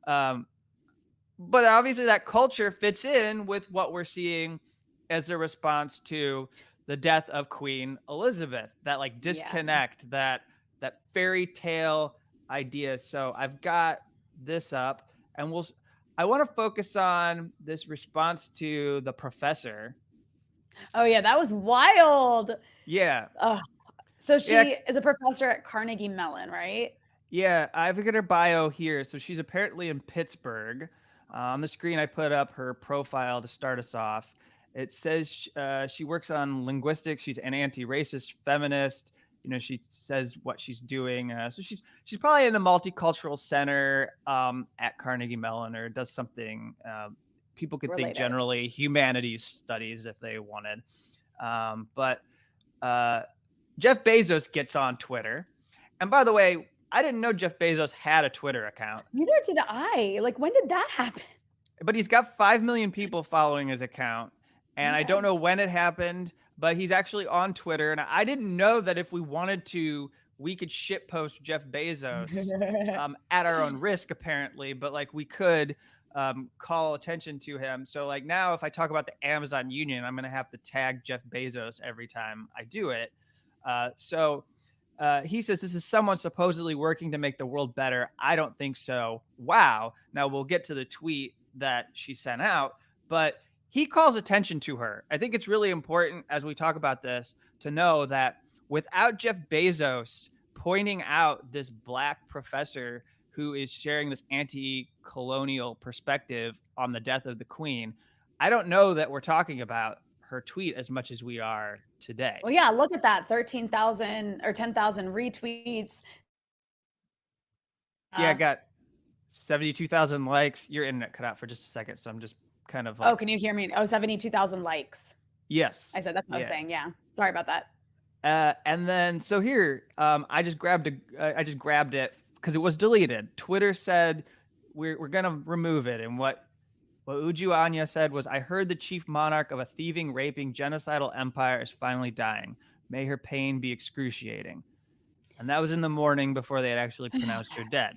Um, but obviously that culture fits in with what we're seeing as a response to the death of Queen Elizabeth, that like Yeah. disconnect, that fairy tale idea. So I've got this up, and I want to focus on this response to the professor. Oh yeah, that was wild. Yeah. Ugh. So Yeah. she is a professor at Carnegie Mellon, right? Yeah, I've got her bio here. So she's apparently in Pittsburgh. On the screen, I put up her profile to start us off. It says she works on linguistics. She's an anti-racist feminist. She says what she's doing. So she's probably in the multicultural center at Carnegie Mellon, or does something. People could think Related. generally humanities studies if they wanted. But uh, Jeff Bezos gets on Twitter. And by the way, I didn't know Jeff Bezos had a Twitter account, Neither did I. Like, when did that happen? but he's got 5 million people following his account. And I don't Okay. know when it happened, but he's actually on Twitter. And I didn't know that if we wanted to, we could shit post Jeff Bezos at our own risk, apparently. But like we could call attention to him. So like now, if I talk about the Amazon Union, I'm going to have to tag Jeff Bezos every time I do it. He says this is someone supposedly working to make the world better. I don't think so. Wow. Now we'll get to the tweet that she sent out, but he calls attention to her. I think it's really important as we talk about this to know that without Jeff Bezos pointing out this black professor who is sharing this anti-colonial perspective on the death of the queen, I don't know that we're talking about her tweet as much as we are today. Well, yeah, look at that. 13,000 or 10,000 retweets. Yeah, I Uh, got 72,000 likes. Your internet cut out for just a second, so I'm just kind of oh, like, can you hear me? Oh, 72,000 likes. yes. I said that's what I was Yeah. saying. Yeah. Sorry about that. And then so here, I just grabbed it because it was deleted. Twitter said we're gonna remove it, and what Uju Anya said was, "I heard the chief monarch of a thieving, raping, genocidal empire is finally dying. May her pain be excruciating." And that was in the morning before they had actually pronounced her dead.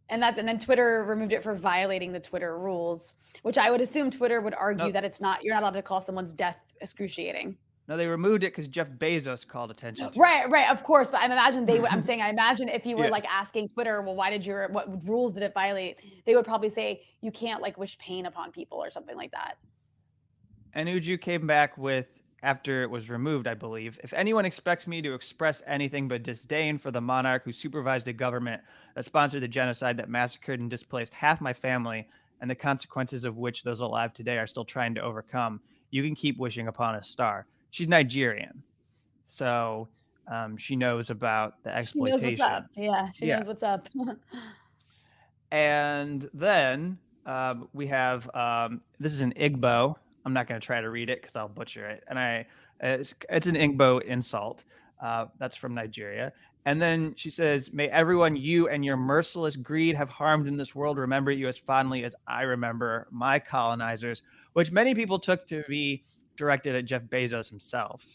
And then Twitter removed it for violating the Twitter rules, which I would assume Twitter would argue No, that you're not allowed to call someone's death excruciating. no, they removed it because Jeff Bezos called attention to it. Right, right, of course, but I'm saying I imagine if you were, Yeah. like, asking Twitter, "Well, what rules did it violate?" They would probably say, "You can't, like, wish pain upon people," or something like that. And Uju came back with, after it was removed, I believe, if anyone expects me to express anything but disdain for the monarch who supervised a government that sponsored the genocide that massacred and displaced half my family, and the consequences of which those alive today are still trying to overcome, you can keep wishing upon a star. She's Nigerian, so she knows about the She knows what's up. exploitation. Yeah, she Yeah. knows what's up. And then we have this is an Igbo. I'm not going to try to read it because I'll butcher it. And it's an Igbo insult. That's from Nigeria. And then she says, "May everyone you and your merciless greed have harmed in this world remember you as fondly as I remember my colonizers," which many people took to be directed at Jeff Bezos himself.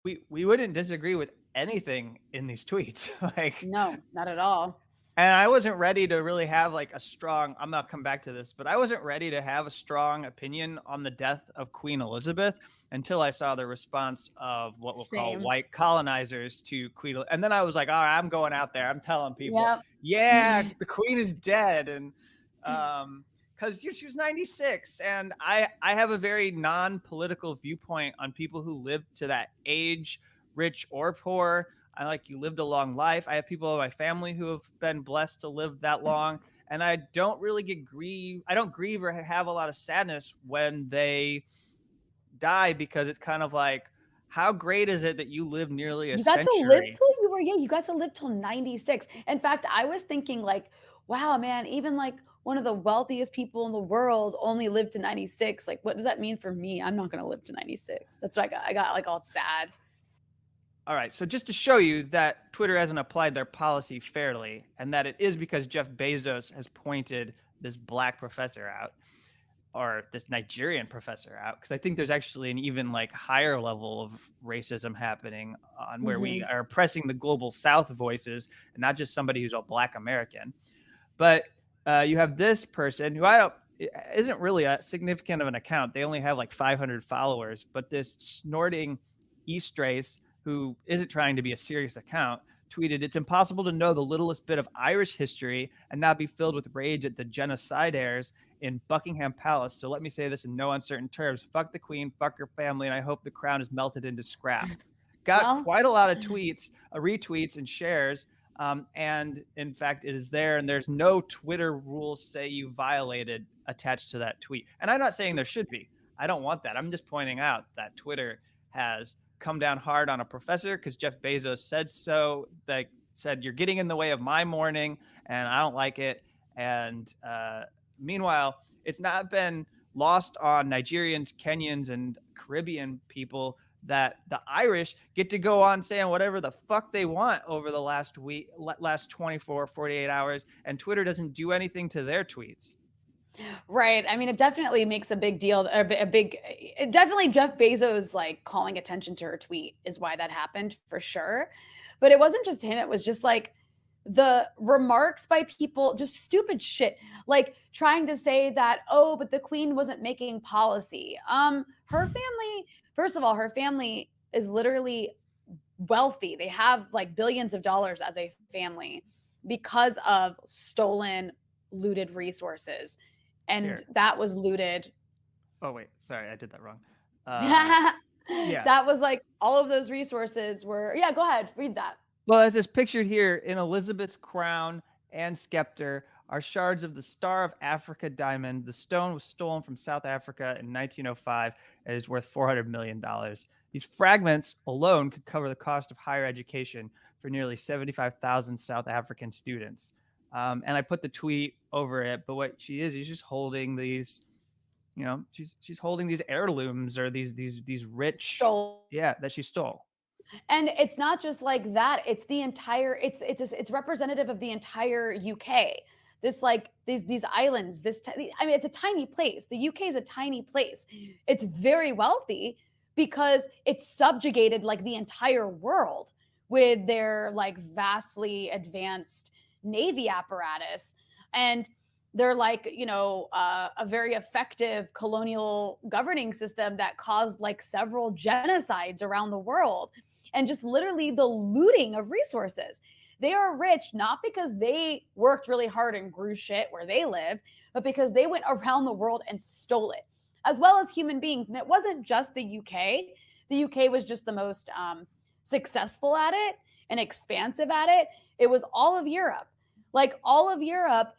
We wouldn't disagree with anything in these tweets. Like, No, not at all. and I wasn't ready to really have like a strong, I'm not come back to this, but I wasn't ready to have a strong opinion on the death of Queen Elizabeth until I saw the response of what we'll call Same. white colonizers to And then I was like, all right, I'm going out there. I'm telling people, Yep. yeah, the Queen is dead. And because she was 96. And I have a very non-political viewpoint on people who live to that age, rich or poor. I like you lived a long life. I have people in my family who have been blessed to live that long. And I don't really I don't grieve or have a lot of sadness when they die, because it's kind of like, how great is it that you lived nearly a You got to live century? till you were yeah, you got to live till 96. In fact, I was thinking like, wow, man, even like one of the wealthiest people in the world only lived to 96. Like, what does that mean for me? I'm not gonna live to 96. That's what I got. I got like all sad. All right. So just to show you that Twitter hasn't applied their policy fairly, and that it is because Jeff Bezos has pointed this black professor out, or this Nigerian professor out, because I think there's actually an even like higher level of racism happening on where we Mhm. are oppressing the global South voices and not just somebody who's a Black American. But you have this person who I don't isn't really a significant of an account. They only have like 500 followers, but this snorting East race who isn't trying to be a serious account tweeted, "It's impossible to know the littlest bit of Irish history and not be filled with rage at the genocidaires in Buckingham Palace. So let me say this in no uncertain terms: fuck the Queen, fuck her family, and I hope the crown is melted into scrap." Got Well, quite a lot of tweets, retweets, and shares. And in fact, it is there, and there's no Twitter rules say you violated attached to that tweet. And I'm not saying there should be. I don't want that. I'm just pointing out that Twitter has come down hard on a professor because Jeff Bezos said so. Like said, you're getting in the way of my morning, and I don't like it. And meanwhile, it's not been lost on Nigerians, Kenyans, and Caribbean people that the Irish get to go on saying whatever the fuck they want over the last week, last 24, 48 hours, and Twitter doesn't do anything to their tweets. right. I mean, it definitely makes a big deal. A big, it definitely Jeff Bezos like calling attention to her tweet is why that happened for sure. But it wasn't just him. It was just like the remarks by people, just stupid shit, like trying to say that, oh, but the queen wasn't making policy. Her family, first of all, her family is literally wealthy. They have like billions of dollars as a family because of stolen, looted resources. And Here. that was looted. Oh, wait. Sorry, I did that wrong. That Yeah. was like all of those resources were, yeah, go ahead, read that. Well, as is pictured here, in Elizabeth's crown and scepter are shards of the Star of Africa diamond. The stone was stolen from South Africa in 1905 and is worth $400 million. These fragments alone could cover the cost of higher education for nearly 75,000 South African students. And I put the tweet over it, but what she is just holding these, she's holding these heirlooms or these rich, Stole. yeah, that she stole. And it's not just like that. It's the entire. It's representative of the entire UK. This like these islands. I mean, it's a tiny place. The UK is a tiny place. It's very wealthy because it's subjugated like the entire world with their like vastly advanced navy apparatus, and they're like a very effective colonial governing system that caused like several genocides around the world and just literally the looting of resources. They are rich not because they worked really hard and grew shit where they live, but because they went around the world and stole it, as well as human beings. And it wasn't just the UK. The UK was just the most successful at it and expansive at it. It was all of Europe. Like all of Europe,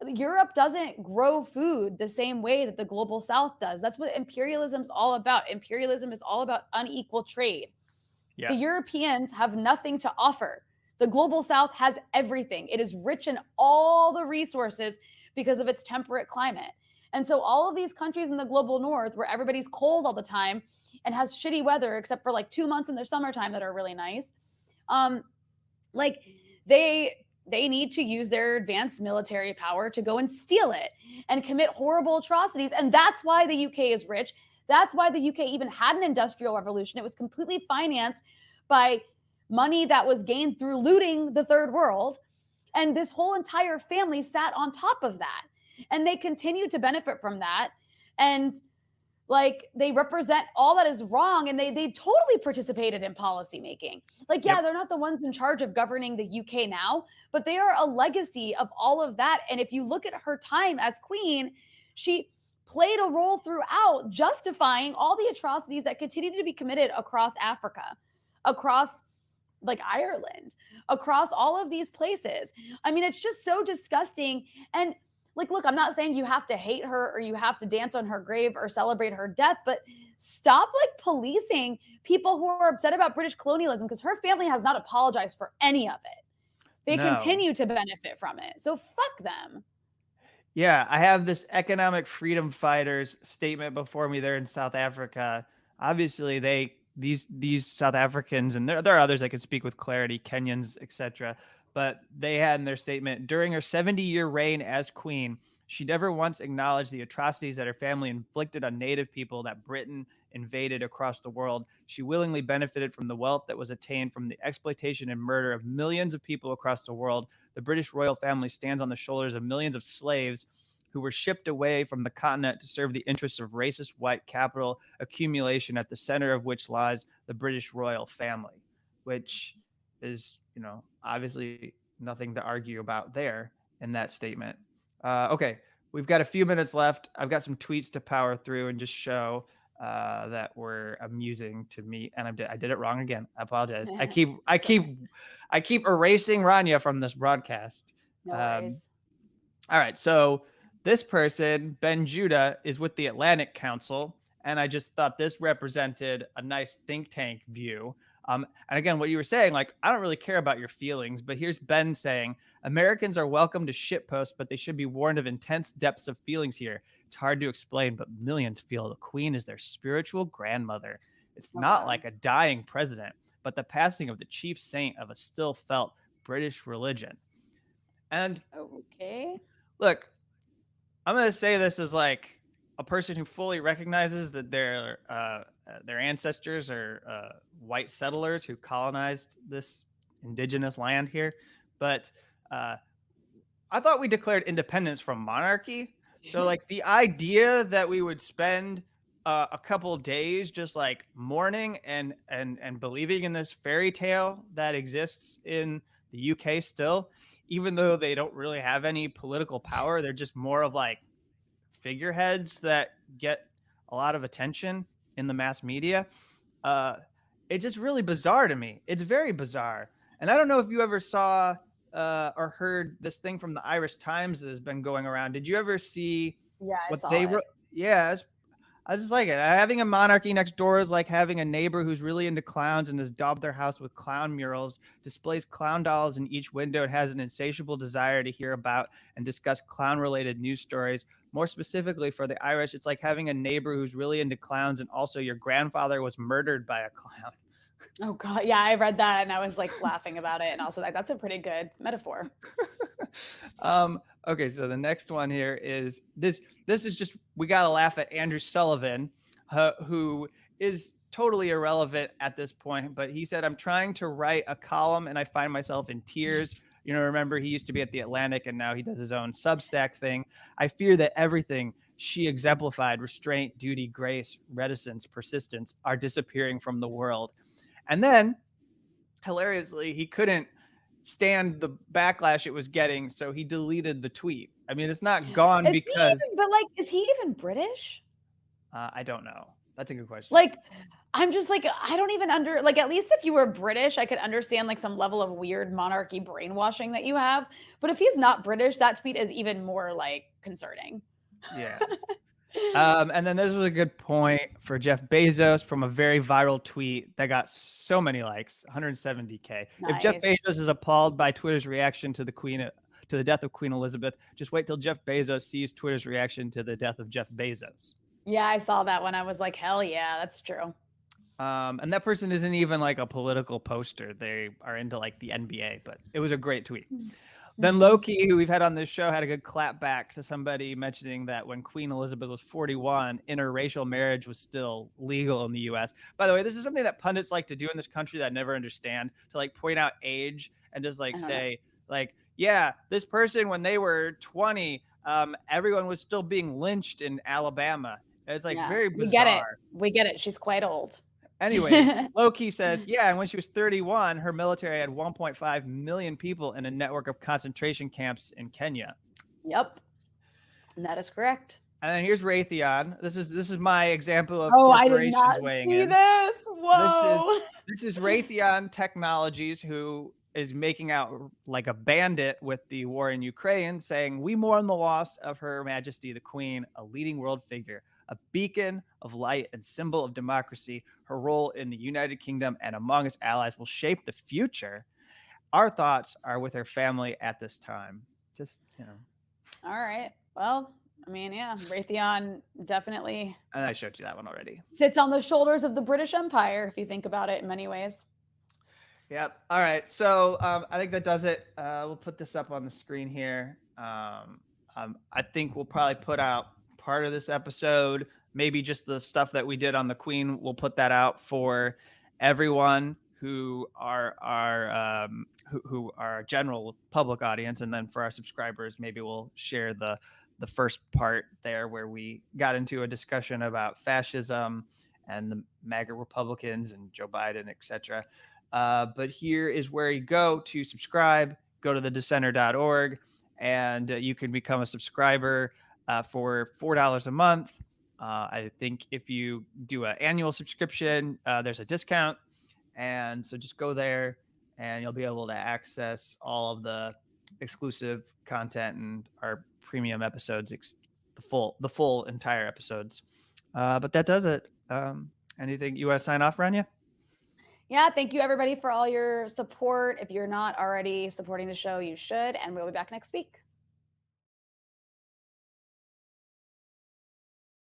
Europe doesn't grow food the same way that the global South does. That's what imperialism's all about. Imperialism is all about unequal trade. The Yeah. Europeans have nothing to offer. The global South has everything. It is rich in all the resources because of its temperate climate. And so, all of these countries in the global North, where everybody's cold all the time and has shitty weather, except for like 2 months in their summertime that are really nice, um, like they need to use their advanced military power to go and steal it and commit horrible atrocities. And that's why the UK is rich. That's why the UK even had an industrial revolution. It was completely financed by money that was gained through looting the third world. And this whole entire family sat on top of that. And they continue to benefit from that. And like they represent all that is wrong, and they totally participated in policy making. Like, yeah, Yep. they're not the ones in charge of governing the UK now, but they are a legacy of all of that. And if you look at her time as queen, she played a role throughout justifying all the atrocities that continue to be committed across Africa, across like Ireland, across all of these places. I mean, it's just so disgusting. And like, look, I'm not saying you have to hate her or you have to dance on her grave or celebrate her death, but stop like policing people who are upset about British colonialism because her family has not apologized for any of it. They No. continue to benefit from it. So fuck them. Yeah, I have this economic freedom fighters statement before me there in South Africa. Obviously, these South Africans, and there are others I could speak with clarity, Kenyans, etc. But they had in their statement, during her 70-year reign as queen, She never once acknowledged the atrocities that her family inflicted on native people that Britain invaded across the world. She willingly benefited from the wealth that was attained from the exploitation and murder of millions of people across the world. The British royal family stands on the shoulders of millions of slaves who were shipped away from the continent to serve the interests of racist white capital accumulation, at the center of which lies the British royal family, which is, obviously nothing to argue about there in that statement. Okay, we've got a few minutes left. I've got some tweets to power through and just show that were amusing to me, and I did it wrong again. I apologize. I keep I It's okay. keep I keep erasing Rania from this broadcast. No Um, worries. all right, so this person, Ben Judah, is with the Atlantic Council, and I just thought this represented a nice think tank view. And again, what you were saying, like, I don't really care about your feelings, but here's Ben saying Americans are welcome to shitpost, but they should be warned of intense depths of feelings here. It's hard to explain, but millions feel the Queen is their spiritual grandmother. It's Oh not God. like a dying president, but the passing of the chief saint of a still felt British religion. And Okay. look, I'm gonna say this as like a person who fully recognizes that their ancestors are white settlers who colonized this indigenous land here, but uh, I thought we declared independence from monarchy. So like the idea that we would spend a couple days just like mourning and believing in this fairy tale that exists in the UK still, even though they don't really have any political power, they're just more of like figureheads that get a lot of attention in the mass media. Uh, it's just really bizarre to me. It's very bizarre. And I don't know if you ever saw or heard this thing from the Irish Times that has been going around. Did you ever see Yeah, I what saw they it. wrote? Yeah, I just like it. Having a monarchy next door is like having a neighbor who's really into clowns and has daubed their house with clown murals, displays clown dolls in each window, and has an insatiable desire to hear about and discuss clown related news stories. More specifically for the Irish, it's like having a neighbor who's really into clowns and also your grandfather was murdered by a clown. Oh God. Yeah, I read that and I was like laughing about it. And also like that's a pretty good metaphor. Okay, so the next one here is this. This is just we gotta laugh at Andrew Sullivan, who is totally irrelevant at this point. But he said, "I'm trying to write a column and I find myself in tears." Remember he used to be at the Atlantic and now he does his own Substack thing. I fear that everything she exemplified, restraint, duty, grace, reticence, persistence, are disappearing from the world. And then hilariously, he couldn't stand the backlash it was getting, so he deleted the tweet. I mean, it's not gone Is he because even but like is he even British? I don't know. That's a good question. Like I'm just like I don't even like at least if you were British, I could understand like some level of weird monarchy brainwashing that you have. But if he's not British, that tweet is even more like concerning. Yeah. And then this was a good point for Jeff Bezos from a very viral tweet that got so many likes, 170K. If Jeff Nice. Bezos is appalled by Twitter's reaction to the death of Queen Elizabeth, just wait till Jeff Bezos sees Twitter's reaction to the death of Jeff Bezos. Yeah, I saw that one. I was like, hell yeah, that's true. And that person isn't even like a political poster. They are into like the NBA, but it was a great tweet. Then Mhm. Loki, who we've had on this show, had a good clap back to somebody mentioning that when Queen Elizabeth was 41, interracial marriage was still legal in the US. By the way, this is something that pundits like to do in this country that I never understand, to like point out age and just like I don't know. say, like, yeah, this person, when they were 20, everyone was still being lynched in Alabama. It's like Yeah, very we get it. bizarre. We get it. She's quite old. Anyways, Loki says, yeah, and when she was 31, her military had 1.5 million people in a network of concentration camps in Kenya. Yep, that is correct. And then here's Raytheon. This is my example of Oh, I did corporations not weighing see in. this. This is Whoa. this is Raytheon Technologies, who is making out like a bandit with the war in Ukraine, saying, "We mourn the loss of Her Majesty the Queen, a leading world figure, a beacon of light and symbol of democracy. Her role in the United Kingdom and among its allies will shape the future. Our thoughts are with her family at this time." Just, All right. Well, I mean, yeah, Raytheon definitely and I showed you that one already. sits on the shoulders of the British Empire, if you think about it in many ways. Yep. All right. So I think that does it. We'll put this up on the screen here. I think we'll probably put out part of this episode, maybe just the stuff that we did on the Queen. We'll put that out for everyone who are our general public audience, and then for our subscribers, maybe we'll share the first part there where we got into a discussion about fascism and the MAGA Republicans and Joe Biden, etc. But here is where you go to subscribe. Go to thedissenter.org and you can become a subscriber for $4 a month. I think if you do an annual subscription, there's a discount. And so just go there and you'll be able to access all of the exclusive content and our premium episodes, the full entire episodes. But that does it. Anything you want to sign off, Rania? Yeah, thank you everybody for all your support. If you're not already supporting the show, you should. And we'll be back next week.